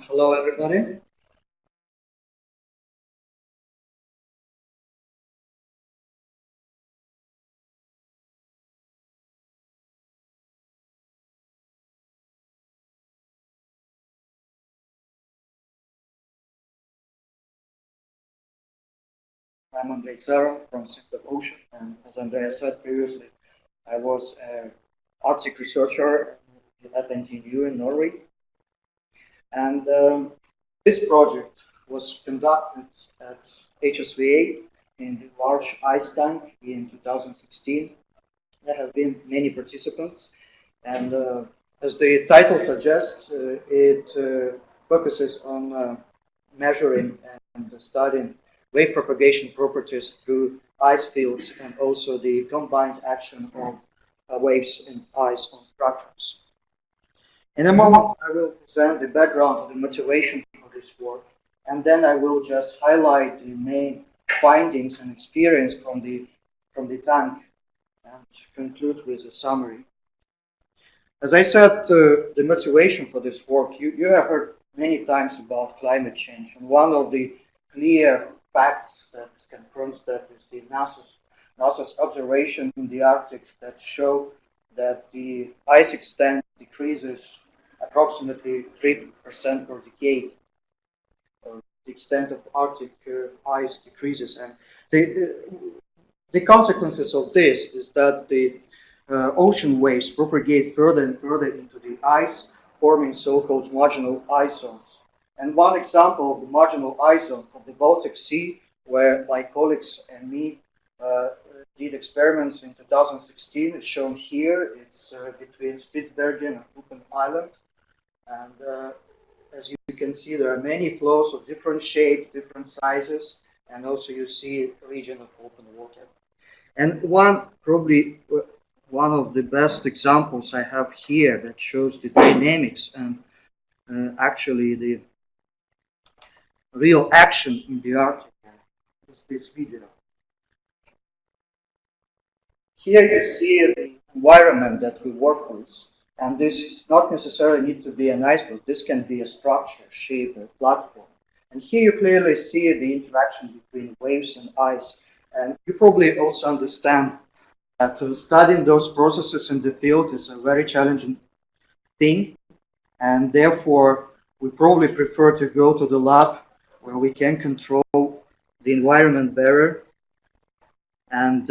Hello, everybody. I'm Andrei from Central Ocean, and as Andrea said previously, I was an Arctic researcher at NTNU in Norway, and this project was conducted at HSVA in the large ice tank in 2016. There have been many participants, and as the title suggests, it focuses on measuring and studying wave propagation properties through ice fields and also the combined action of waves and ice on structures. In a moment, I will present the background of the motivation for this work, and then I will just highlight the main findings and experience from the tank and conclude with a summary. As I said, the motivation for this work, you have heard many times about climate change, and one of the clear facts that confirms that is the NASA's observation in the Arctic that show that the ice extent decreases approximately 3% per decade. The extent of Arctic ice decreases, and the consequences of this is that the ocean waves propagate further and further into the ice, forming so-called marginal ice zones. And one example of the marginal ice zone from the Baltic Sea, where my colleagues and me did experiments in 2016, is shown here. It's between Spitsbergen and Open Island. And as you can see, there are many flows of different shapes, different sizes, and also you see a region of open water. And probably one of the best examples I have here that shows the dynamics and actually the real action in the Arctic is this video. Here you see the environment that we work with, and this does not necessarily need to be an iceberg. This can be a structure, shape, a platform. And here you clearly see the interaction between waves and ice. And you probably also understand that studying those processes in the field is a very challenging thing, and therefore we probably prefer to go to the lab where we can control the environment better, and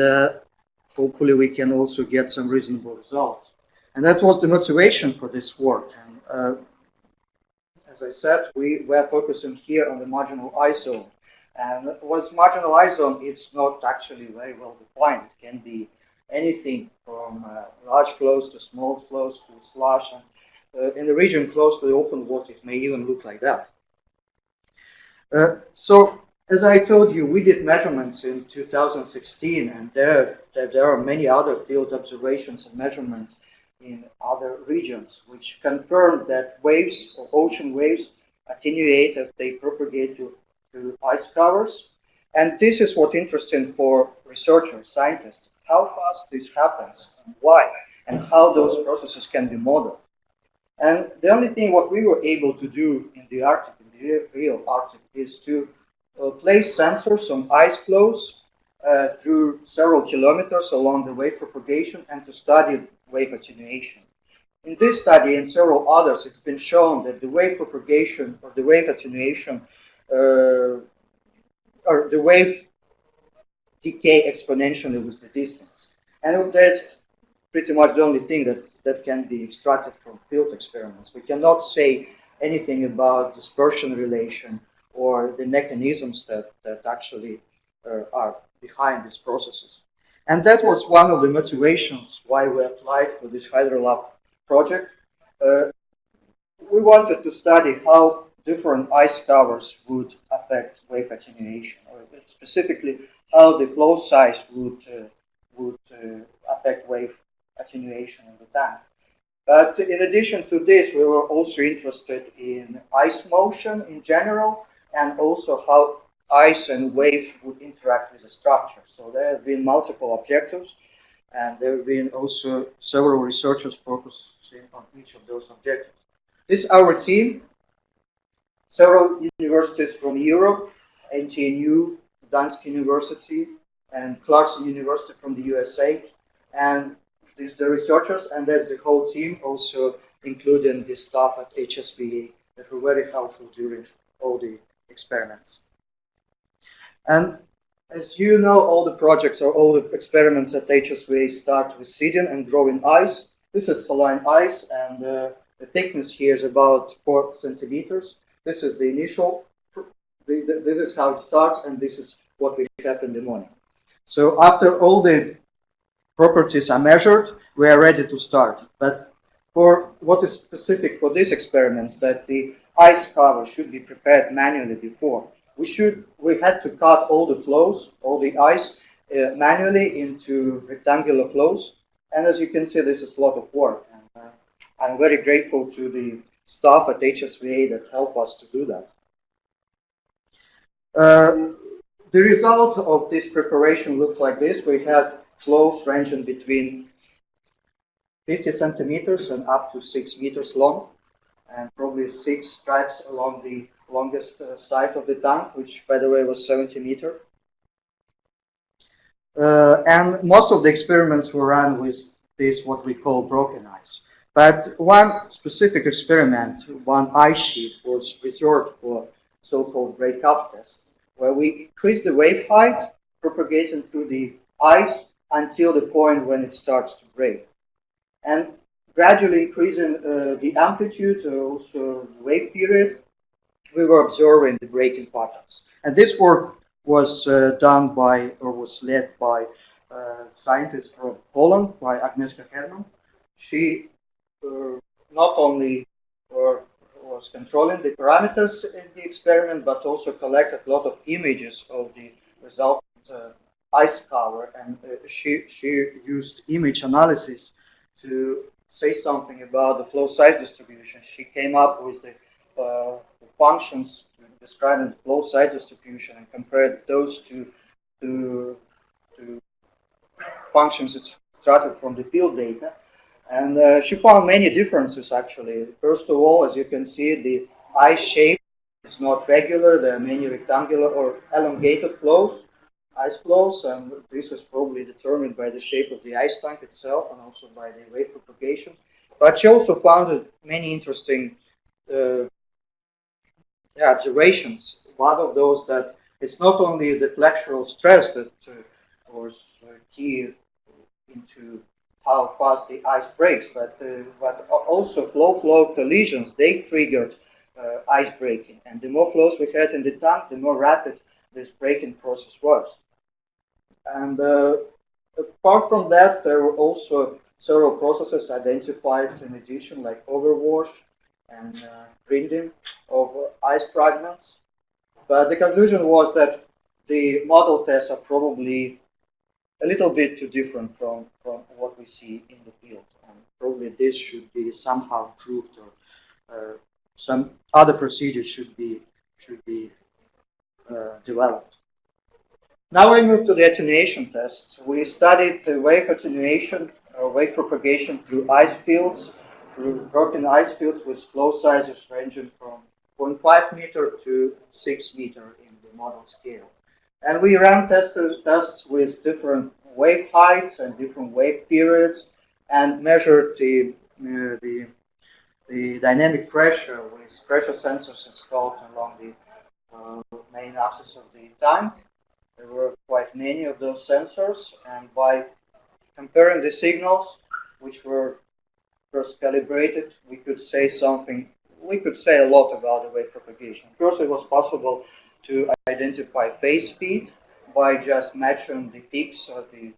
hopefully we can also get some reasonable results. And that was the motivation for this work. And as I said, we were focusing here on the marginal ice zone. And what's marginal ice zone, it's not actually very well defined. It can be anything from large flows to small flows to slush. And in the region close to the open water, it may even look like that. So, as I told you, we did measurements in 2016, and there are many other field observations and measurements in other regions, which confirm that waves or ocean waves attenuate as they propagate to ice covers. And this is what's interesting for researchers, scientists, how fast this happens and why, and how those processes can be modeled. And the only thing what we were able to do in the Arctic, in the real Arctic, is to place sensors on ice flows through several kilometers along the wave propagation and to study wave attenuation. In this study and several others, it's been shown that the wave propagation or the wave attenuation or the wave decay exponentially with the distance. And that's pretty much the only thing that can be extracted from field experiments. We cannot say anything about dispersion relation or the mechanisms that actually are behind these processes. And that was one of the motivations why we applied for this HydroLab project. We wanted to study how different ice covers would affect wave attenuation, or specifically how the flow size would affect wave attenuation in the tank. But in addition to this, we were also interested in ice motion in general, and also how ice and waves would interact with the structure. So there have been multiple objectives, and there have been also several researchers focusing on each of those objectives. This is our team. several universities from Europe, NTNU, Dansk University, and Clarkson University from the USA, and there's the researchers, and there's the whole team, also including the staff at HSVA that were very helpful during all the experiments. And as you know, all the projects or all the experiments at HSVA start with seeding and growing ice. This is saline ice, and the thickness here is about 4 centimeters. This is the initial, this is how it starts, and this is what we have in the morning. So after all the properties are measured, we are ready to start. But for what is specific for these experiments, that the ice cover should be prepared manually before. We had to cut all the flows, all the ice, manually into rectangular flows. And as you can see, this is a lot of work. And I'm very grateful to the staff at HSVA that helped us to do that. The result of this preparation looks like this. We had flows ranging between 50 centimeters and up to 6 meters long, and probably 6 stripes along the longest side of the tank, which, by the way, was 70 meters. And most of the experiments were run with this, what we call broken ice. But one specific experiment, one ice sheet, was reserved for so-called break-up test, where we increase the wave height propagating through the ice until the point when it starts to break. And gradually increasing the amplitude, also wave period, we were observing the breaking patterns. And this work was done by, or was led by scientists from Poland, by Agnieszka Herman. She not only was controlling the parameters in the experiment, but also collected a lot of images of the resultant ice cover, and she used image analysis to say something about the flow size distribution. She came up with the functions to describe the flow size distribution and compared those to functions extracted from the field data. And she found many differences, actually. First of all, as you can see, the ice shape is not regular. There are many rectangular or elongated flows, ice flows, and this is probably determined by the shape of the ice tank itself and also by the wave propagation. But she also found many interesting observations. One of those that it's not only the flexural stress that was key into how fast the ice breaks, but also flow collisions. They triggered ice breaking, and the more flows we had in the tank, the more rapid this breaking process was. And apart from that, there were also several processes identified in addition, like overwash and grinding of ice fragments. But the conclusion was that the model tests are probably a little bit too different from what we see in the field. And probably this should be somehow improved, or some other procedures should be developed. Now we move to the attenuation tests. We studied the wave attenuation or wave propagation through ice fields, through broken ice fields with flow sizes ranging from 0.5 meter to 6 meter in the model scale. And we ran tests with different wave heights and different wave periods, and measured the dynamic pressure with pressure sensors installed along the main axis of the tank. There were quite many of those sensors, and by comparing the signals, which were first calibrated, we could say a lot about the wave propagation. First, it was possible to identify phase speed by just matching the peaks of the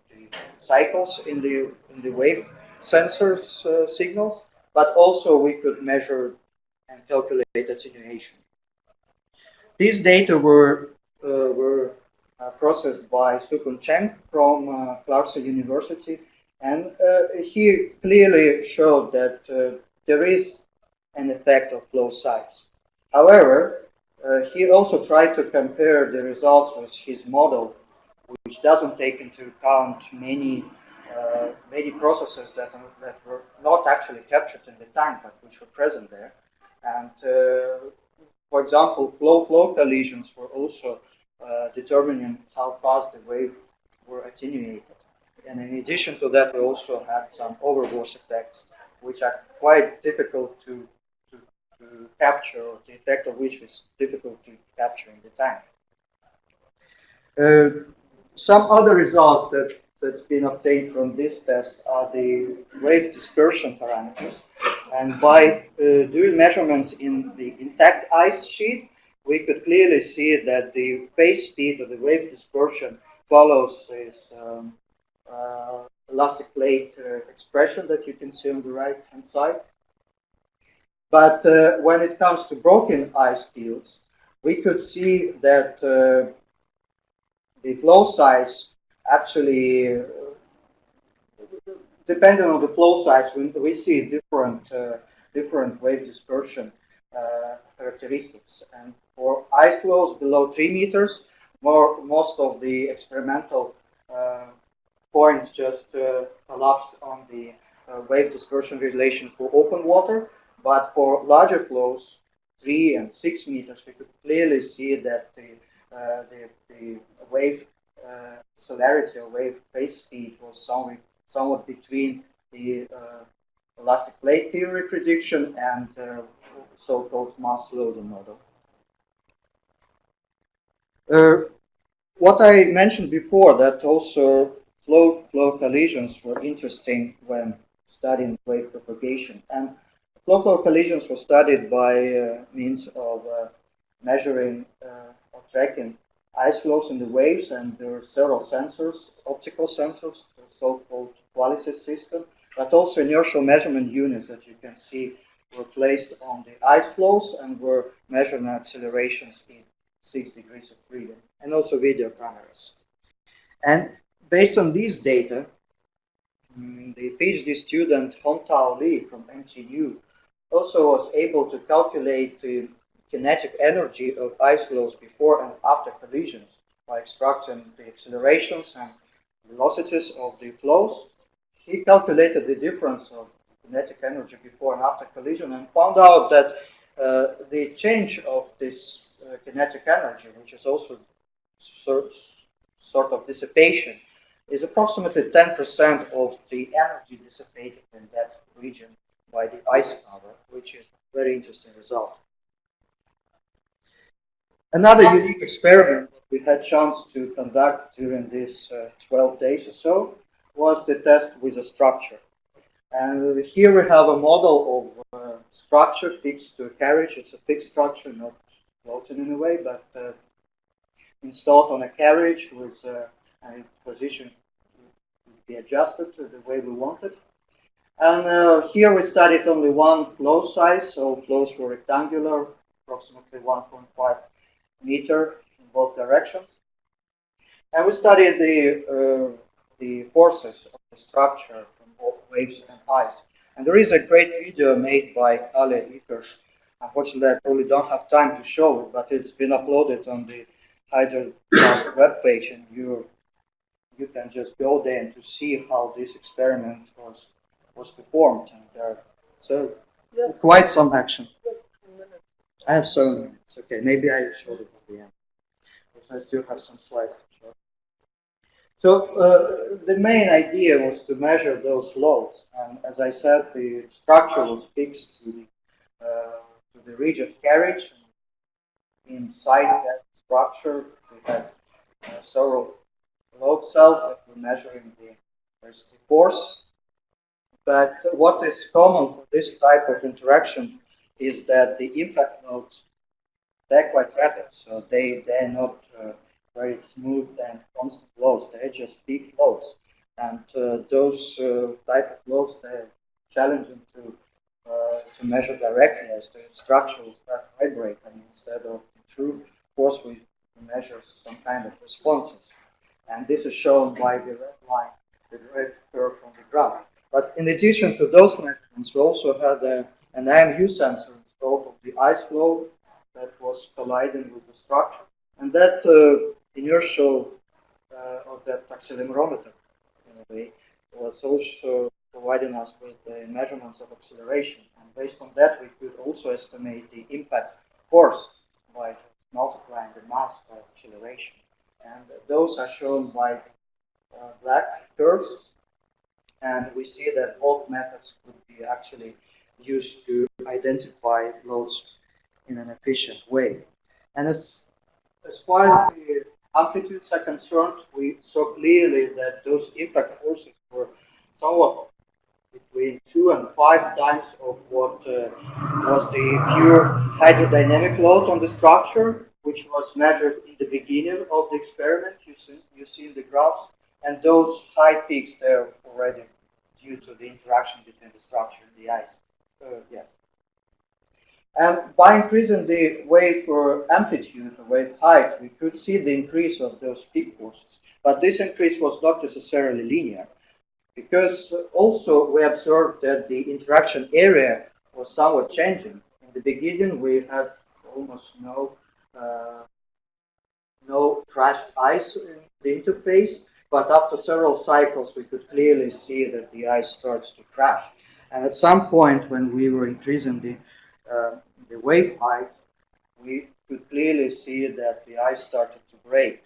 cycles in the wave sensors signals, but also we could measure and calculate attenuation. These data were processed by Sukun Cheng from Clarkson University, and he clearly showed that there is an effect of flow size. However, he also tried to compare the results with his model, which doesn't take into account many processes that were not actually captured in the tank, but which were present there. And for example, flow collisions were also determining how fast the wave were attenuated. And in addition to that, we also had some overwash effects, which are quite difficult to capture, or the effect of which is difficult to capture in the tank. Some other results that's been obtained from this test are the wave dispersion parameters. And by doing measurements in the intact ice sheet, we could clearly see that the phase speed of the wave dispersion follows this elastic plate expression that you can see on the right-hand side. But when it comes to broken ice fields, we could see that the flow size actually, depending on the flow size, we see different wave dispersion characteristics. And for ice flows below 3 meters, most of the experimental points just collapsed on the wave dispersion relation for open water. But for larger flows, 3 and 6 meters, we could clearly see that the wave celerity or wave phase speed was somewhat between the elastic plate theory prediction and so-called mass loading model. What I mentioned before, that also flow collisions were interesting when studying wave propagation. And flow collisions were studied by means of measuring or tracking ice flows in the waves, and there are several sensors, optical sensors, the so-called quality system, but also inertial measurement units that you can see were placed on the ice flows and were measuring accelerations in 6 degrees of freedom, and also video cameras. And based on these data, the PhD student Hongtao Li from NTU also was able to calculate the kinetic energy of ice flows before and after collisions by extracting the accelerations and velocities of the flows. He calculated the difference of kinetic energy before and after collision and found out that the change of this kinetic energy, which is also sort of dissipation, is approximately 10% of the energy dissipated in that region by the ice cover, which is a very interesting result. Another unique experiment that we had chance to conduct during these 12 days or so was the test with a structure. And here we have a model of structure fixed to a carriage. It's a fixed structure, not floating in a way, but installed on a carriage with a position to be adjusted to the way we want it. And here we studied only one flow size, so flows were rectangular, approximately 1.5 meter in both directions. And we studied the forces of the structure from both waves and ice. And there is a great video made by Ale Ikers. Unfortunately, I probably don't have time to show it, but it's been uploaded on the Hydro webpage, and you can just go there and to see how this experiment was performed. And so quite some action. I have 7 minutes. Okay, maybe I showed it at the end, because I still have some slides to show. So the main idea was to measure those loads, and as I said, the structure was fixed to the rigid carriage. Inside that structure, we had several load cells that were measuring the force. But what is common for this type of interaction is that the impact nodes, they're quite rapid, so they're not very smooth and constant loads. They're just peak loads, and those type of loads, they're challenging to measure directly, as the structure will start vibrating instead of true force. We measure some kind of responses, and this is shown by the red line, the red curve on the graph. But in addition to those measurements, we also had an IMU sensor installed of the ice flow that was colliding with the structure. And that inertial, or that accelerometer, in a way, was also providing us with the measurements of acceleration. And based on that, we could also estimate the impact force by multiplying the mass by acceleration. And those are shown by black curves. And we see that both methods could be actually used to identify loads in an efficient way. And as far as the amplitudes are concerned, we saw clearly that those impact forces were somewhat between 2 and 5 times of what was the pure hydrodynamic load on the structure, which was measured in the beginning of the experiment. You see in the graphs, and those high peaks there already due to the interaction between the structure and the ice. Yes. And by increasing the wave amplitude, or wave height, we could see the increase of those peak forces. But this increase was not necessarily linear, because also we observed that the interaction area was somewhat changing. In the beginning, we had almost no crashed ice in the interface, but after several cycles, we could clearly see that the ice starts to crash. And at some point, when we were increasing the wave height, we could clearly see that the ice started to break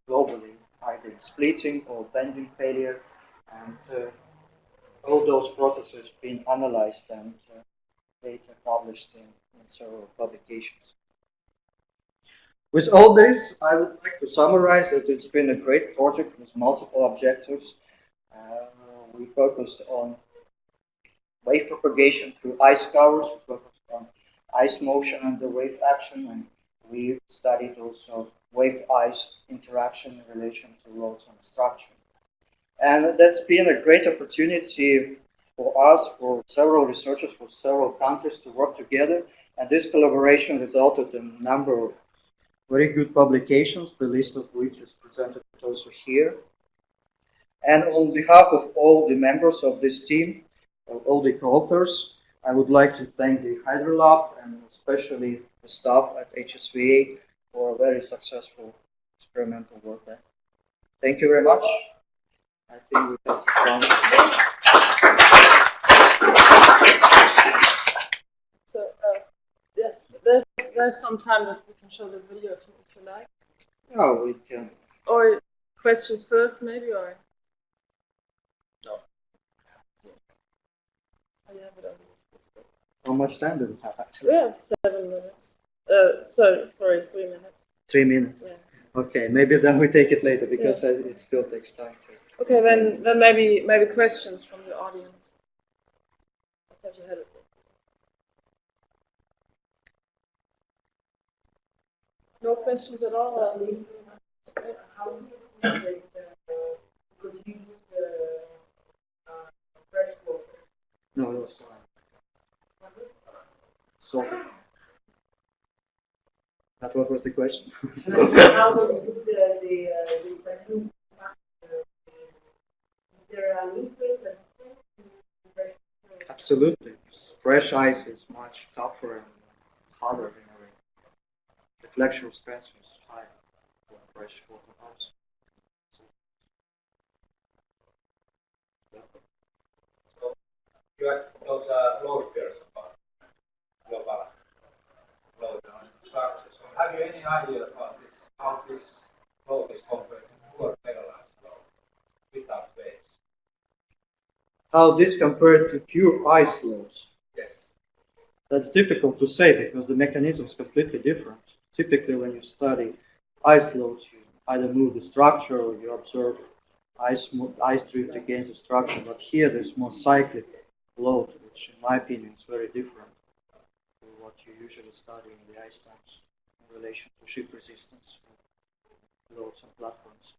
globally, either in splitting or bending failure, and all those processes being analyzed and data published in several publications. With all this, I would like to summarize that it's been a great project with multiple objectives. We focused on wave propagation through ice covers, we focused on ice motion and the wave action, and we studied also wave-ice interaction in relation to loads on structure. And that's been a great opportunity for us, for several researchers, for several countries to work together, and this collaboration resulted in a number of very good publications, the list of which is presented also here. And on behalf of all the members of this team, all the co-authors, I would like to thank the Hydro Lab and especially the staff at HSVA for a very successful experimental work there. Thank you very much. I think we have done. So, yes, there's some time that we can show the video if you like. Oh, we can. Or questions first, maybe, or no. How much time do we have actually? We have 7 minutes. Sorry, 3 minutes. 3 minutes. Yeah. Okay, maybe then we take it later because it still takes time. Okay, then maybe questions from the audience. I thought you had it. No questions at all? How do you could you use the fresh water? No, it was so. That what was the question? How do you use the recycling? Is there an increase in fresh water? Absolutely. Fresh ice is much tougher and harder in a way. The flexural stress is higher than fresh water ice. So you have those load pairs about global load on structure. So have you any idea about this, how this load is compared to pure paralyzed load without waves? How this compared to pure ice loads? Yes. That's difficult to say because the mechanism is completely different. Typically, when you study ice loads, you either move the structure or you observe ice drift against the structure. But here, there's more cyclic load, which, in my opinion, is very different to what you usually study in the ice times in relation to ship resistance, loads and platforms.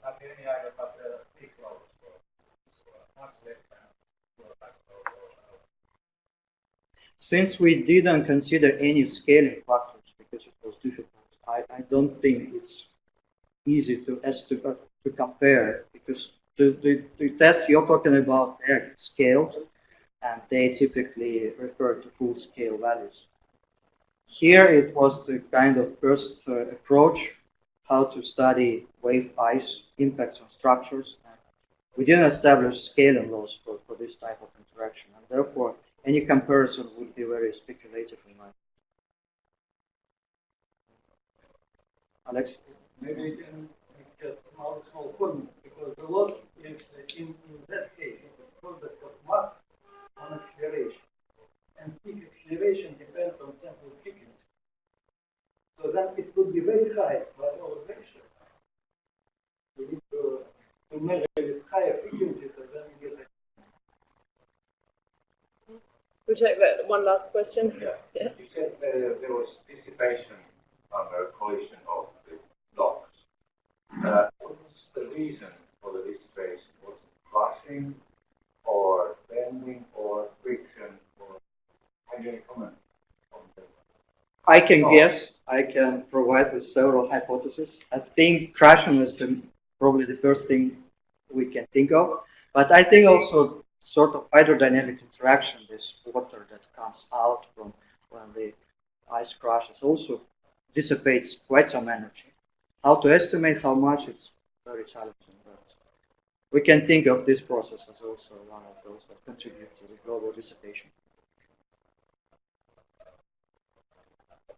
Have you any idea about the peak loads? Much less than pure ice load. Since we didn't consider any scaling factors because it was difficult, I don't think it's easy to compare because the test you're talking about, they're scaled and they typically refer to full scale values. Here it was the kind of first approach how to study wave ice impacts on structures. And we didn't establish scaling laws for this type of interaction, and therefore any comparison would be very speculative in my Alex? Maybe you can make a small comment, because the law is in that case, it's called the mass on acceleration. And peak acceleration depends on sample frequency. So then it could be very high, but also very short. We need to measure with higher frequencies, so then we get We take that one last question. Yeah. You said there was dissipation under collision of the blocks. What was the reason for the dissipation? Was it crushing, or bending, or friction, or can you comment on that? I can guess. I can provide with several hypotheses. I think crashing is probably the first thing we can think of. But I think also sort of hydrodynamic interaction, this water that comes out from when the ice crashes, also dissipates quite some energy. How to estimate how much, it's very challenging. But we can think of this process as also one of those that contribute to the global dissipation.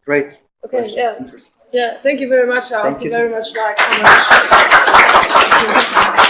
Great. Okay, question. yeah. Interesting. Yeah, thank you very much. I Thank also you. very much like how much.